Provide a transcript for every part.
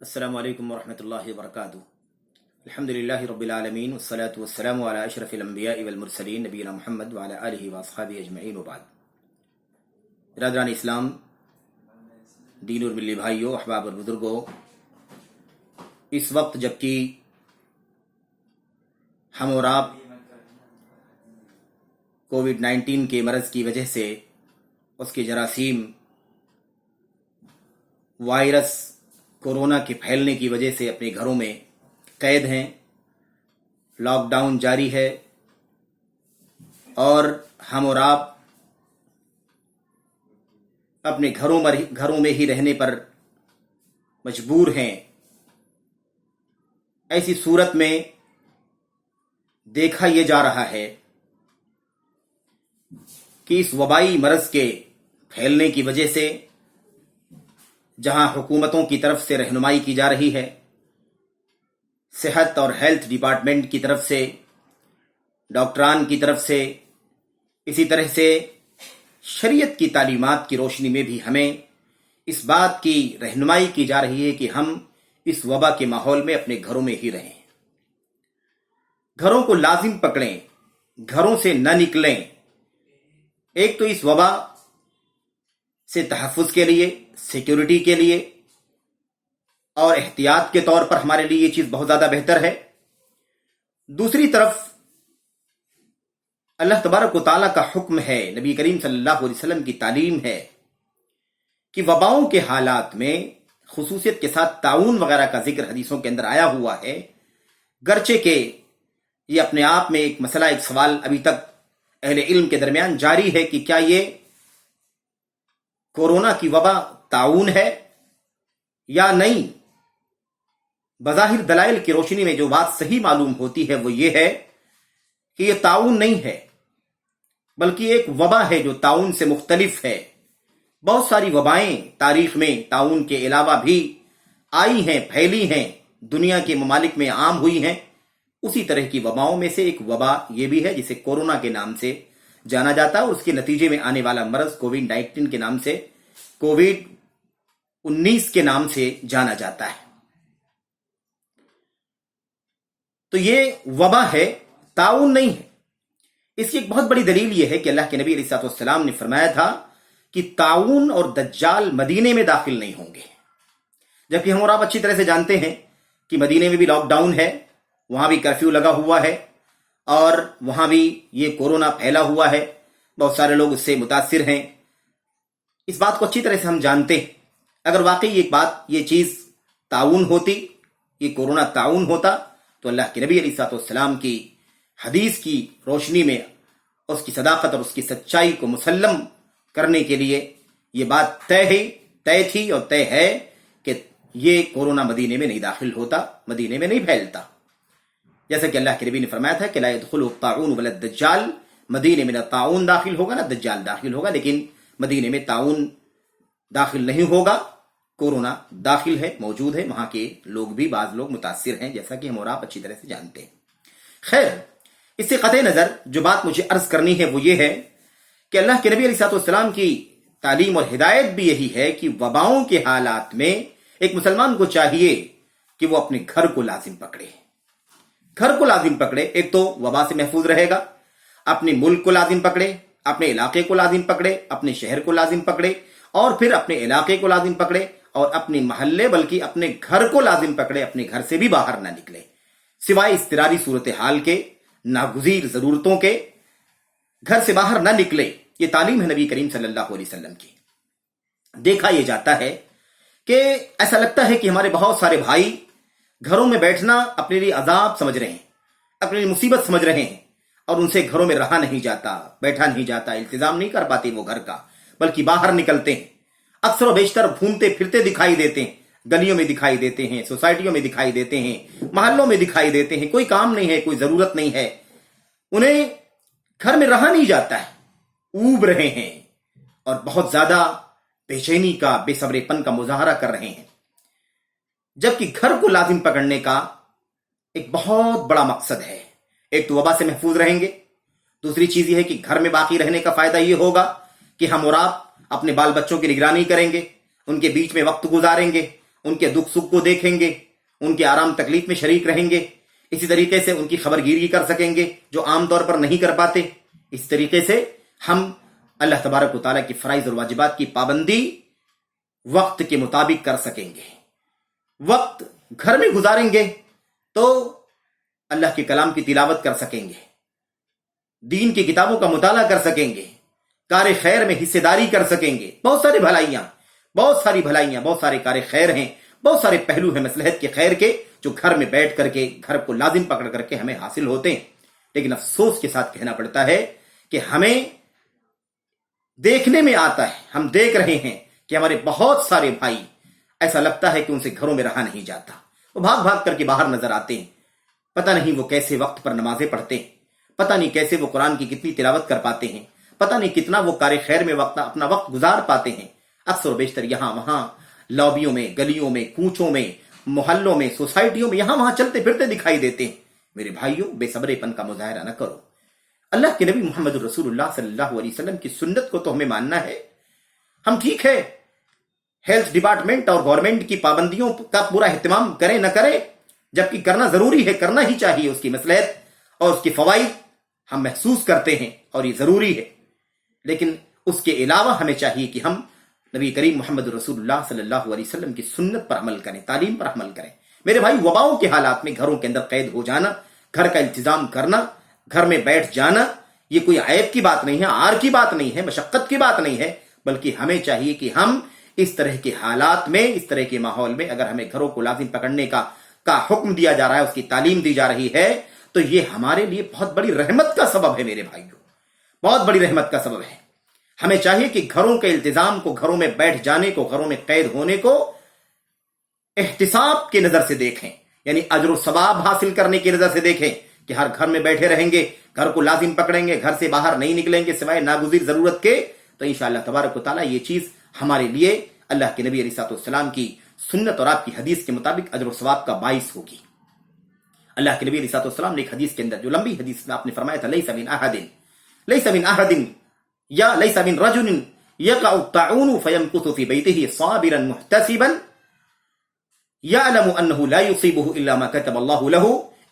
السلام علیکم ورحمۃ اللہ وبرکاتہ۔ الحمد للہ رب العالمین والصلاة والسلام علی اشرف الانبیاء والمرسلین نبینا محمد وعلی آلہ واصحابہ اجمعین وبعد۔ برادران اسلام، دین اور ملی بھائیوں، احباب اور بزرگوں، اس وقت جبکہ ہم اور آپ کووڈ-19 کے مرض کی وجہ سے، اس کے جراثیم، وائرس کورونا کے پھیلنے کی وجہ سے اپنے گھروں میں قید ہیں، لاک ڈاؤن جاری ہے، اور ہم اور آپ اپنے گھروں میں ہی رہنے پر مجبور ہیں۔ ایسی صورت میں دیکھا یہ جا رہا ہے کہ اس وبائی مرض کے پھیلنے کی وجہ سے جہاں حکومتوں کی طرف سے رہنمائی کی جا رہی ہے، صحت اور ہیلتھ ڈپارٹمنٹ کی طرف سے، ڈاکٹران کی طرف سے، اسی طرح سے شریعت کی تعلیمات کی روشنی میں بھی ہمیں اس بات کی رہنمائی کی جا رہی ہے کہ ہم اس وبا کے ماحول میں اپنے گھروں میں ہی رہیں، گھروں کو لازم پکڑیں، گھروں سے نہ نکلیں۔ ایک تو اس وبا سے تحفظ کے لیے، سیکیورٹی کے لیے اور احتیاط کے طور پر ہمارے لیے یہ چیز بہت زیادہ بہتر ہے۔ دوسری طرف اللہ تبارک و تعالیٰ کا حکم ہے، نبی کریم صلی اللہ علیہ وسلم کی تعلیم ہے کہ وباؤں کے حالات میں خصوصیت کے ساتھ تعاون وغیرہ کا ذکر حدیثوں کے اندر آیا ہوا ہے، گرچہ کہ یہ اپنے آپ میں ایک مسئلہ، ایک سوال ابھی تک اہل علم کے درمیان جاری ہے کہ کیا یہ کورونا کی وبا تعاون ہے یا نہیں۔ بظاہر دلائل کی روشنی میں جو بات صحیح معلوم ہوتی ہے وہ یہ ہے کہ یہ تعاون نہیں ہے، بلکہ ایک وبا ہے جو تعاون سے مختلف ہے۔ بہت ساری وبائیں تاریخ میں تعاون کے علاوہ بھی آئی ہیں، پھیلی ہیں، دنیا کے ممالک میں عام ہوئی ہیں۔ اسی طرح کی وباؤں میں سے ایک وبا یہ بھی ہے جسے کورونا کے نام سے جانا جاتا ہے، اور اس کے نتیجے میں آنے والا مرض کووڈ-19 کے نام سے، کووڈ-19 کے نام سے جانا جاتا ہے۔ تو یہ وبا ہے، تعاون نہیں ہے۔ اس کی ایک بہت بڑی دلیل یہ ہے کہ اللہ کے نبی علیہ الصلوۃ والسلام نے فرمایا تھا کہ طاعون اور دجال مدینے میں داخل نہیں ہوں گے، جبکہ ہم اور آپ اچھی طرح سے جانتے ہیں کہ مدینے میں بھی لاک ڈاؤن ہے، وہاں بھی کرفیو لگا ہوا ہے، اور وہاں بھی یہ کورونا پھیلا ہوا ہے، بہت سارے لوگ اس سے متاثر ہیں۔ اس بات کو اچھی طرح سے ہم جانتے ہیں۔ اگر واقعی ایک بات، یہ چیز تعاون ہوتی، یہ کورونا تعاون ہوتا، تو اللہ کے نبی علیہ الصلوۃ والسلام کی حدیث کی روشنی میں اس کی صداقت اور اس کی سچائی کو مسلم کرنے کے لیے یہ بات طے تھی اور طے ہے کہ یہ کورونا مدینے میں نہیں داخل ہوتا، مدینے میں نہیں پھیلتا۔ جیسا کہ اللہ کے نبی نے فرمایا تھا کہ لا يدخل الطاعون ولا الدجال، مدینے میں نہ طاعون داخل ہوگا نہ دجال داخل ہوگا، لیکن مدینے میں طاعون داخل نہیں ہوگا، کورونا داخل ہے، موجود ہے، وہاں کے لوگ بھی، بعض لوگ متاثر ہیں، جیسا کہ ہم اور آپ اچھی طرح سے جانتے ہیں۔ خیر، اس سے قطع نظر جو بات مجھے عرض کرنی ہے وہ یہ ہے کہ اللہ کے نبی علیہ الصلوۃ والسلام کی تعلیم اور ہدایت بھی یہی ہے کہ وباؤں کے حالات میں ایک مسلمان کو چاہیے کہ وہ اپنے گھر کو لازم پکڑے، گھر کو لازم پکڑے۔ ایک تو وبا سے محفوظ رہے گا، اپنے ملک کو لازم پکڑے، اپنے علاقے کو لازم پکڑے، اپنے شہر کو لازم پکڑے، اور پھر اپنے علاقے کو لازم پکڑے، اور اپنے محلے بلکہ اپنے گھر کو لازم پکڑے، اپنے گھر سے بھی باہر نہ نکلے، سوائے اضطراری صورتحال کے، ناگزیر ضرورتوں کے، گھر سے باہر نہ نکلے۔ یہ تعلیم ہے نبی کریم صلی اللہ علیہ وسلم کی۔ دیکھا یہ جاتا ہے کہ ایسا لگتا ہے کہ ہمارے بہت سارے بھائی گھروں میں بیٹھنا اپنے لیے عذاب سمجھ رہے ہیں، اپنے لیے مصیبت سمجھ رہے ہیں، اور ان سے گھروں میں رہا نہیں جاتا، بیٹھا نہیں جاتا، التزام نہیں کر پاتے وہ گھر کا، بلکہ باہر نکلتے ہیں، اکثر و بیشتر گھومتے پھرتے دکھائی دیتے ہیں، گلیوں میں دکھائی دیتے ہیں، سوسائٹیوں میں دکھائی دیتے ہیں، محلوں میں دکھائی دیتے ہیں۔ کوئی کام نہیں ہے، کوئی ضرورت نہیں ہے، انہیں گھر میں رہا نہیں جاتا ہے، اوب رہے ہیں، اور بہت زیادہ بے چینی کا، بے صبری پن کا مظاہرہ کر رہے ہیں، جبکہ گھر کو لازم پکڑنے کا ایک بہت بڑا مقصد ہے۔ ایک تو وبا سے محفوظ رہیں گے، دوسری چیز یہ ہے کہ گھر میں باقی رہنے کا فائدہ یہ ہوگا کہ ہم اور آپ اپنے بال بچوں کی نگرانی کریں گے، ان کے بیچ میں وقت گزاریں گے، ان کے دکھ سکھ کو دیکھیں گے، ان کے آرام تکلیف میں شریک رہیں گے، اسی طریقے سے ان کی خبر گیری کر سکیں گے جو عام طور پر نہیں کر پاتے. اس طریقے سے ہم اللہ تبارک و تعالیٰ کی فرائض اور واجبات کی پابندی وقت کے مطابق کر سکیں گے. وقت گھر میں گزاریں گے تو اللہ کے کلام کی تلاوت کر سکیں گے، دین کی کتابوں کا مطالعہ کر سکیں گے، کار خیر میں حصے داری کر سکیں گے. بہت ساری بھلائیاں، بہت سارے کار خیر ہیں، بہت سارے پہلو ہیں مصلحت کے خیر کے جو گھر میں بیٹھ کر کے، گھر کو لازم پکڑ کر کے ہمیں حاصل ہوتے ہیں. لیکن افسوس کے ساتھ کہنا پڑتا ہے کہ ہمیں دیکھنے میں آتا ہے، ہم دیکھ رہے ہیں کہ ہمارے بہت سارے بھائی ایسا لگتا ہے کہ ان سے گھروں میں رہا نہیں جاتا، وہ بھاگ بھاگ کر کے باہر نظر آتے ہیں. پتہ نہیں وہ کیسے وقت پر نمازیں پڑھتے ہیں، پتہ نہیں کیسے وہ قرآن کی کتنی تلاوت کر پاتے ہیں، پتہ نہیں کتنا وہ کار خیر میں اپنا وقت گزار پاتے ہیں. اکثر و بیشتر یہاں وہاں لابیوں میں، گلیوں میں، کوچوں میں، محلوں میں، سوسائٹیوں میں یہاں وہاں چلتے پھرتے دکھائی دیتے ہیں. میرے بھائیوں، بے صبرے پن کا مظاہرہ نہ کرو. اللہ کے نبی محمد رسول اللہ صلی اللہ علیہ وسلم کی سنت کو تو ہمیں ماننا ہے. ہم ٹھیک ہے ہیلتھ ڈپارٹمنٹ اور گورنمنٹ کی پابندیوں کا پورا اہتمام کریں نہ کریں، جبکہ کرنا ضروری ہے، کرنا ہی چاہیے. اس کی مصلحت اور اس کی فوائد ہم محسوس کرتے ہیں اور یہ ضروری ہے. لیکن اس کے علاوہ ہمیں چاہیے کہ ہم نبی کریم محمد رسول اللہ صلی اللہ علیہ وسلم کی سنت پر عمل کریں، تعلیم پر عمل کریں. میرے بھائی، وباؤں کے حالات میں گھروں کے اندر قید ہو جانا، گھر کا التزام کرنا، گھر میں بیٹھ جانا، یہ کوئی عیب کی بات نہیں ہے، عار کی بات نہیں ہے، مشقت کی بات نہیں ہے، بلکہ ہمیں چاہیے کہ ہم اس طرح کے حالات میں، اس طرح کے ماحول میں اگر ہمیں گھروں کو لازم پکڑنے کا حکم دیا جا رہا ہے، اس کی تعلیم دی جا رہی ہے، تو یہ ہمارے لیے بہت بڑی رحمت کا سبب ہے. میرے بھائیوں، بہت بڑی رحمت کا سبب ہے. ہمیں چاہیے کہ گھروں کے التزام کو، گھروں میں بیٹھ جانے کو، گھروں میں قید ہونے کو احتساب کی نظر سے دیکھیں، یعنی اجر و ثواب حاصل کرنے کی نظر سے دیکھیں کہ ہر گھر میں بیٹھے رہیں گے، گھر کو لازم پکڑیں گے، گھر سے باہر نہیں نکلیں گے سوائے ناگزیر ضرورت کے، تو انشاءاللہ تبارک و تعالیٰ یہ چیز ہمارے لیے اللہ کے نبی علیہ السلام کی سنت اور آپ کی حدیث کے مطابق اجر و ثواب کا باعث ہوگی. اللہ کے نبی علیہ السلام نے ایک حدیث کے اندر، جو لمبی حدیث میں آپ نے فرمایا تھا، لیس من احد یا لیس من رجل یقع الطاعون فیمکث فی بیتہ صابرا محتسبا یعلم انه لا یصیبه الا ما كتب الله له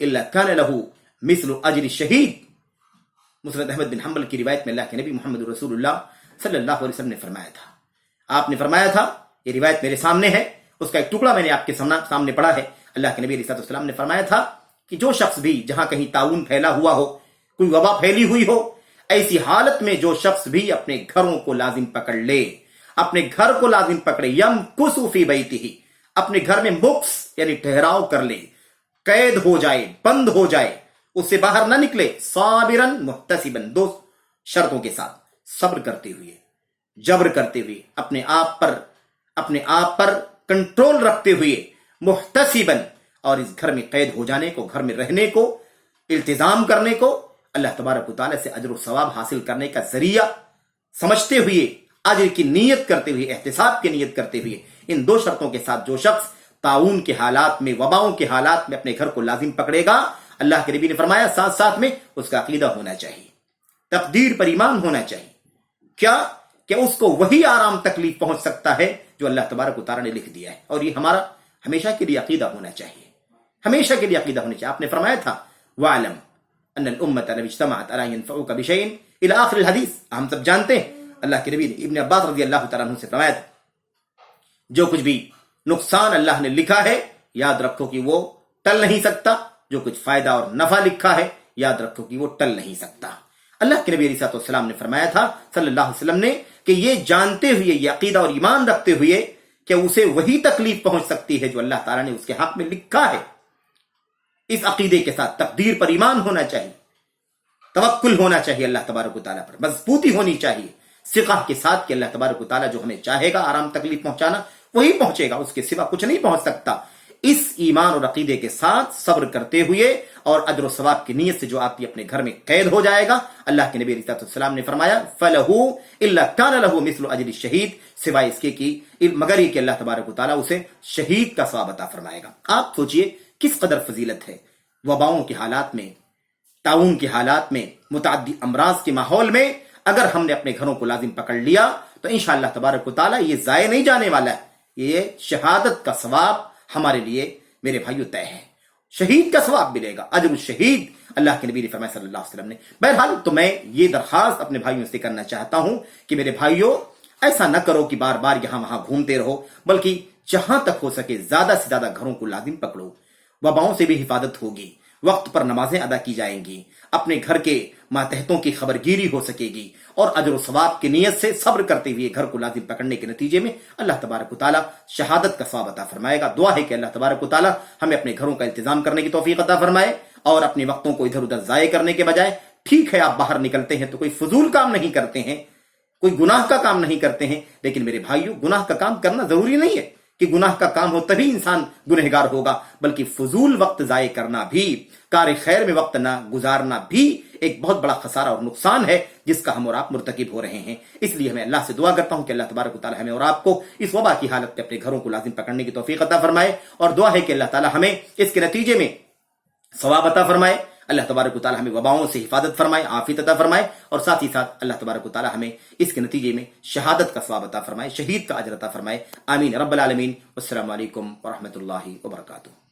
الا كان له مثل اجر الشہید. مسند احمد بن حنبل کی روایت میں اللہ کے نبی محمد رسول اللہ صلی اللہ علیہ وسلم نے فرمایا تھا، آپ نے فرمایا تھا، یہ روایت میرے سامنے ہے، اس کا ایک ٹکڑا میں نے آپ کے سامنے پڑھا ہے. اللہ کے نبی علیہ السلام نے فرمایا تھا کہ جو شخص بھی جہاں کہیں طاعون پھیلا ہوا ہو، کوئی وبا پھیلی ہوئی ہو، ایسی حالت میں جو شخص بھی اپنے گھروں کو لازم پکڑ لے، اپنے گھر کو لازم پکڑے، یمکث فی بیتہ، اپنے گھر میں مکث یعنی ٹھہراؤ کر لے، قید ہو جائے، بند ہو جائے، اس سے باہر نہ نکلے، صابرا محتسبا، دو شرطوں کے ساتھ، صبر کرتے ہوئے، جبر کرتے ہوئے، اپنے آپ پر کنٹرول رکھتے ہوئے، محتسبا، اور اس گھر میں قید ہو جانے کو، گھر میں رہنے کو، التزام کرنے کو اللہ تبارک و تعالیٰ سے اجر و ثواب حاصل کرنے کا ذریعہ سمجھتے ہوئے، اجر کی نیت کرتے ہوئے، احتساب کی نیت کرتے ہوئے، ان دو شرطوں کے ساتھ جو شخص طاعون کے حالات میں، وباؤں کے حالات میں اپنے گھر کو لازم پکڑے گا، اللہ کے نبی نے فرمایا ساتھ ساتھ میں اس کا عقیدہ ہونا چاہیے، تقدیر پر ایمان ہونا چاہیے. کیا کہ اس کو وہی آرام تکلیف پہنچ سکتا ہے جو اللہ تبارک و تعالیٰ نے لکھ دیا ہے، اور یہ ہمارا ہمیشہ کے لیے عقیدہ ہونا چاہیے، ہمیشہ کے لیے عقیدہ ہونا چاہیے. آپ نے فرمایا تھا وَعْلَمْ ان الامت لو اجتمعت على ينفعوك بشيء الى آخر الحدیث. ہم سب جانتے ہیں اللہ کے نبی نے ابن عباس رضی اللہ تعالیٰ عنہ سے فرمایا تھا جو کچھ بھی نقصان اللہ نے لکھا ہے یاد رکھو کہ وہ ٹل نہیں سکتا، جو کچھ فائدہ اور نفع لکھا ہے یاد رکھو کہ وہ ٹل نہیں سکتا. اللہ کے نبی علیہ السلام نے فرمایا تھا صلی اللہ علیہ وسلم نے کہ یہ جانتے ہوئے، یہ عقیدہ اور ایمان رکھتے ہوئے کہ اسے وہی تکلیف پہنچ سکتی ہے جو اللہ تعالیٰ نے اس کے حق میں لکھا ہے، اس عقیدے کے ساتھ تقدیر پر ایمان ہونا چاہیے، توکل ہونا چاہیے اللہ تبارک و تعالیٰ پر، مضبوطی ہونی چاہیے ثقہ کے ساتھ کہ اللہ تبارک و تعالیٰ جو ہمیں چاہے گا آرام تکلیف پہنچانا وہی پہنچے گا، اس کے سوا کچھ نہیں پہنچ سکتا. اس ایمان اور عقیدے کے ساتھ صبر کرتے ہوئے اور اجر و ثواب کی نیت سے جو آپ اپنے گھر میں قید ہو جائے گا، اللہ کے نبی علیہ السلام نے فرمایا فَلَهُ إِلَّا كَانَ لَهُ مِثْلُ أَجْرِ الشَّهِيدِ، سوائے اس کے کہ مگر یہ کہ اللہ تبارک و تعالیٰ اسے شہید کا ثواب عطا فرمائے گا. آپ سوچئے کس قدر فضیلت ہے وباؤں کے حالات میں، طاعون کے حالات میں، متعدی امراض کے ماحول میں اگر ہم نے اپنے گھروں کو لازم پکڑ لیا تو انشاءاللہ تبارک و تعالیٰ یہ ضائع نہیں جانے والا ہے، یہ شہادت کا ثواب ہمارے لیے میرے بھائیوں طے ہے. شہید کا ثواب ملے گا، اجر الشہید اللہ کے نبی نے فرمایا صلی اللہ علیہ وسلم نے. بہرحال تو میں یہ درخواست اپنے بھائیوں سے کرنا چاہتا ہوں کہ میرے بھائیوں ایسا نہ کرو کہ بار بار یہاں وہاں گھومتے رہو، بلکہ جہاں تک ہو سکے زیادہ سے زیادہ گھروں کو لازم پکڑو. وباؤں سے بھی حفاظت ہوگی، وقت پر نمازیں ادا کی جائیں گی، اپنے گھر کے ماتحتوں کی خبر گیری ہو سکے گی، اور اجر و ثواب کی نیت سے صبر کرتے ہوئے گھر کو لازم پکڑنے کے نتیجے میں اللہ تبارک و تعالی شہادت کا ثواب عطا فرمائے گا. دعا ہے کہ اللہ تبارک و تعالی ہمیں اپنے گھروں کا انتظام کرنے کی توفیق عطا فرمائے، اور اپنے وقتوں کو ادھر ادھر ضائع کرنے کے بجائے، ٹھیک ہے آپ باہر نکلتے ہیں تو کوئی فضول کام نہیں کرتے ہیں، کوئی گناہ کا کام نہیں کرتے ہیں، لیکن میرے بھائیوں گناہ کا کام کرنا ضروری نہیں ہے کہ گناہ کا کام ہو تبھی انسان گنہگار ہوگا، بلکہ فضول وقت ضائع کرنا بھی، کار خیر میں وقت نہ گزارنا بھی ایک بہت بڑا خسارہ اور نقصان ہے جس کا ہم اور آپ مرتکب ہو رہے ہیں. اس لیے میں اللہ سے دعا کرتا ہوں کہ اللہ تبارک و تعالی ہمیں اور آپ کو اس وبا کی حالت میں اپنے گھروں کو لازم پکڑنے کی توفیق عطا فرمائے، اور دعا ہے کہ اللہ تعالی ہمیں اس کے نتیجے میں ثواب عطا فرمائے. اللہ تبارک و تعالی ہمیں وباؤں سے حفاظت فرمائے، عافیت عطا فرمائے، اور ساتھ ہی ساتھ اللہ تبارک و تعالی ہمیں اس کے نتیجے میں شہادت کا ثواب عطا فرمائے، شہید کا اجر عطا فرمائے. آمین رب العالمین. والسلام علیکم ورحمۃ اللہ وبرکاتہ.